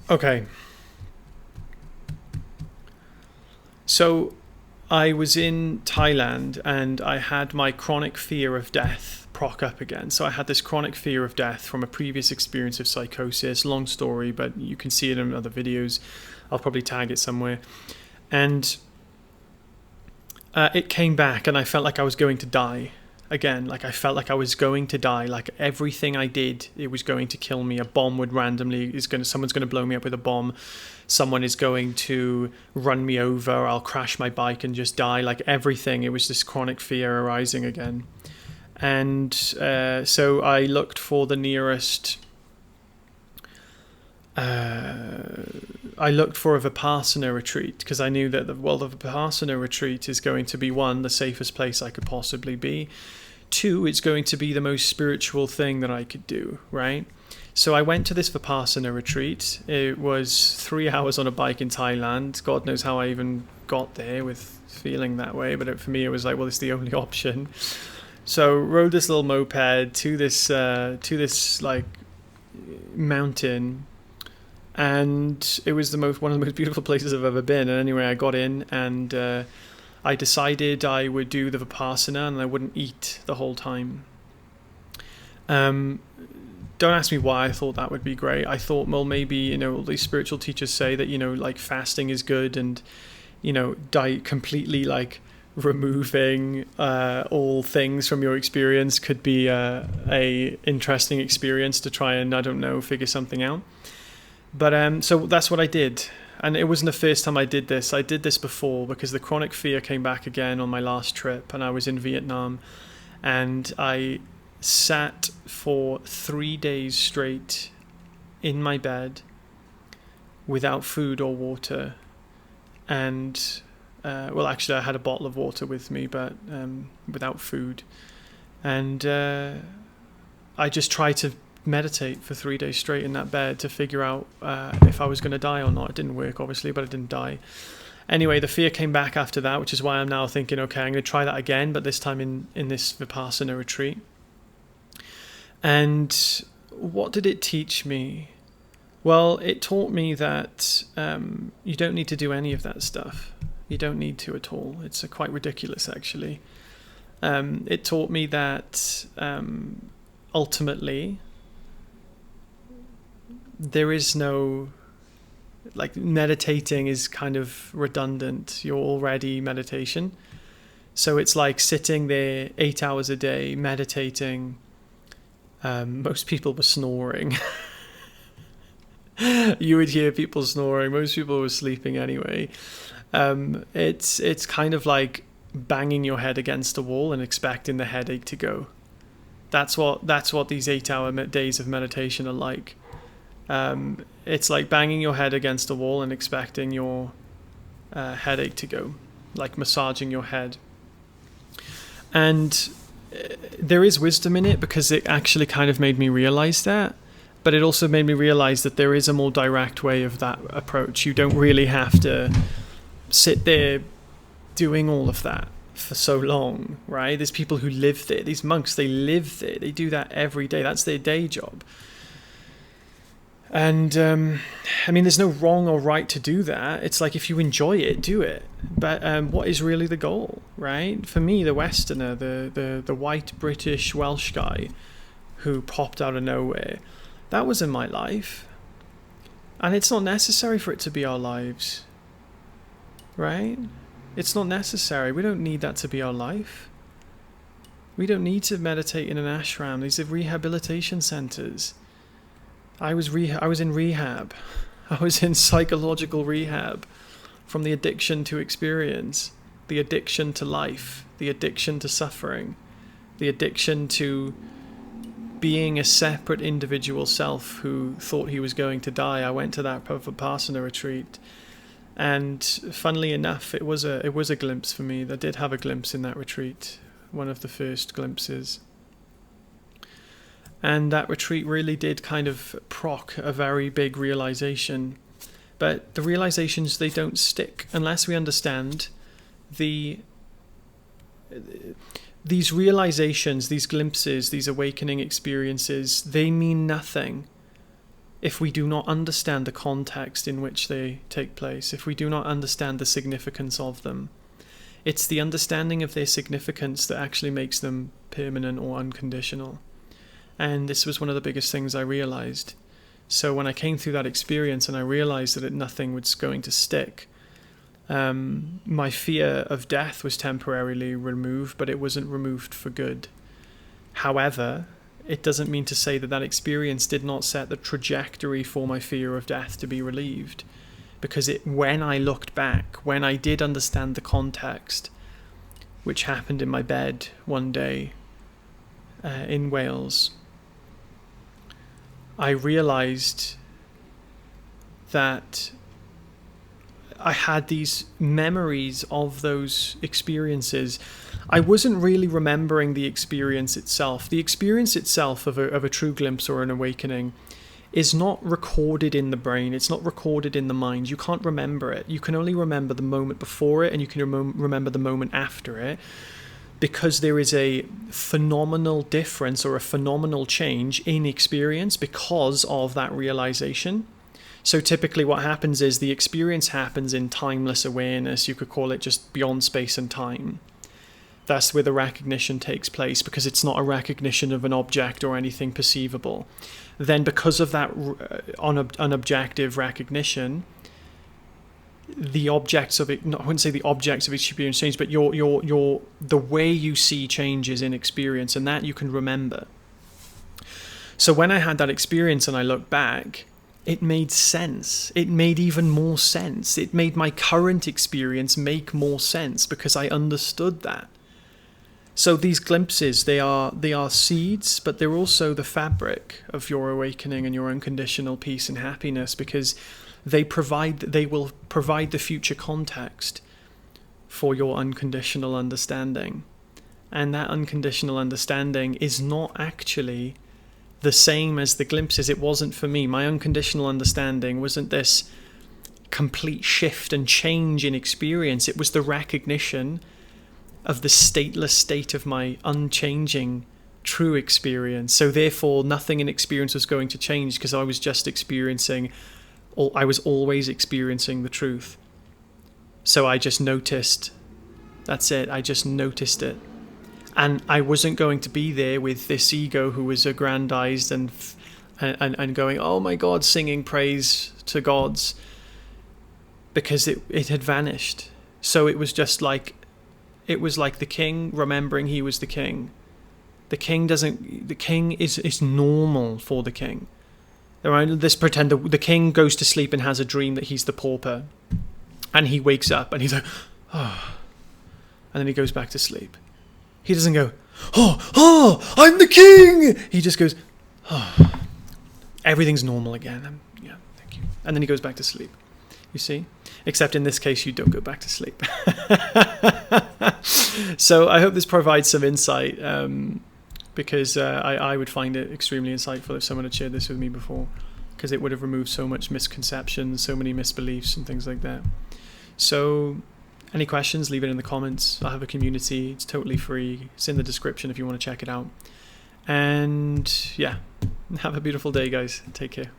Okay. So I was in Thailand and I had my chronic fear of death proc up again. So I had this chronic fear of death from a previous experience of psychosis. Long story, but you can see it in other videos. I'll probably tag it somewhere. And it came back and I felt like I was going to die again. Like I felt like I was going to die. Like everything I did, it was going to kill me. A bomb would randomly someone's going to blow me up with a bomb. Someone is going to run me over. I'll crash my bike and just die. Like everything, it was this chronic fear arising again. And so I looked for the nearest. I looked for a Vipassana retreat because I knew that the Vipassana retreat is going to be, one, the safest place I could possibly be. Two, it's going to be the most spiritual thing that I could do, right? So I went to this Vipassana retreat. It was 3 hours on a bike in Thailand. God knows how I even got there with feeling that way, but for me it was like, well, it's the only option. So rode this little moped to this like mountain, and it was one of the most beautiful places I've ever been. And anyway, I got in and I decided I would do the Vipassana and I wouldn't eat the whole time. Don't ask me why I thought that would be great. I thought, well, maybe, all these spiritual teachers say that, like fasting is good, and, diet completely like removing all things from your experience could be a interesting experience to try and, I don't know, figure something out. But so that's what I did. And it wasn't the first time I did this. I did this before because the chronic fear came back again on my last trip, and I was in Vietnam, and I sat for 3 days straight in my bed without food or water. And well, actually I had a bottle of water with me, but without food. And I just tried to meditate for 3 days straight in that bed to figure out if I was going to die or not. It didn't work, obviously, but I didn't die. Anyway, the fear came back after that, which is why I'm now thinking, okay, I'm going to try that again, but this time in this Vipassana retreat. And what did it teach me? Well, it taught me that you don't need to do any of that stuff. You don't need to at all. It's quite ridiculous, actually. It taught me that ultimately there is no, like, meditating is kind of redundant. You're already meditation. So it's like sitting there 8 hours a day meditating. Most people were snoring. You would hear people snoring. Most people were sleeping anyway. It's kind of like banging your head against a wall and expecting the headache to go. That's what these 8-hour days of meditation are like. It's like banging your head against a wall and expecting your headache to go, like massaging your head. And there is wisdom in it because it actually kind of made me realize that. But it also made me realize that there is a more direct way of that approach. You don't really have to sit there doing all of that for so long, right? There's people who live there. These monks, they live there. They do that every day. That's their day job. And, I mean, there's no wrong or right to do that. It's like, if you enjoy it, do it. But what is really the goal, right? For me, the Westerner, the white British Welsh guy who popped out of nowhere, that was in my life. And it's not necessary for it to be our lives, right? It's not necessary. We don't need that to be our life. We don't need to meditate in an ashram. These are rehabilitation centers. I was in rehab. I was in psychological rehab from the addiction to experience, the addiction to life, the addiction to suffering, the addiction to being a separate individual self who thought he was going to die. I went to that Vipassana retreat, and funnily enough, it was a glimpse for me. I did have a glimpse in that retreat, one of the first glimpses. And that retreat really did kind of proc a very big realization. But the realizations, they don't stick unless we understand these realizations, these glimpses, these awakening experiences, they mean nothing if we do not understand the context in which they take place, if we do not understand the significance of them. It's the understanding of their significance that actually makes them permanent or unconditional. And this was one of the biggest things I realized. So when I came through that experience and I realized that nothing was going to stick, my fear of death was temporarily removed, but it wasn't removed for good. However, it doesn't mean to say that that experience did not set the trajectory for my fear of death to be relieved. Because when I looked back, when I did understand the context, which happened in my bed one day in Wales, I realized that I had these memories of those experiences. I wasn't really remembering the experience itself. The experience itself of a true glimpse or an awakening is not recorded in the brain. It's not recorded in the mind. You can't remember it. You can only remember the moment before it, and you can remember the moment after it, because there is a phenomenal difference or a phenomenal change in experience because of that realization. So typically what happens is the experience happens in timeless awareness. You could call it just beyond space and time. That's where the recognition takes place, because it's not a recognition of an object or anything perceivable. Then because of that unobjective recognition, the objects of it, I wouldn't say the objects of experience change, but the way you see changes in experience, and that you can remember. So when I had that experience and I look back, it made sense. It made even more sense. It made my current experience make more sense because I understood that. So these glimpses, they are seeds, but they're also the fabric of your awakening and your unconditional peace and happiness, because they will provide the future context for your unconditional understanding. And that unconditional understanding is not actually the same as the glimpses. It wasn't for me. My unconditional understanding wasn't this complete shift and change in experience. It was the recognition of the stateless state of my unchanging true experience. So therefore nothing in experience was going to change, because I was just experiencing, or I was always experiencing the truth. So I just noticed. That's it. I just noticed it. And I wasn't going to be there with this ego who was aggrandized and going, oh my God, singing praise to gods, because it had vanished. So it was just like, it was like the king remembering he was the king. The king is normal for the king. This pretender, the king goes to sleep and has a dream that he's the pauper, and he wakes up and he's like, oh, and then he goes back to sleep. He doesn't go, oh, I'm the king. He just goes, oh, everything's normal again. Yeah, thank you. And then he goes back to sleep. You see? Except in this case, you don't go back to sleep. So I hope this provides some insight, because I would find it extremely insightful if someone had shared this with me before, because it would have removed so much misconceptions, so many misbeliefs and things like that. So any questions, leave it in the comments. I have a community. It's totally free. It's in the description if you want to check it out. And yeah, have a beautiful day, guys. Take care.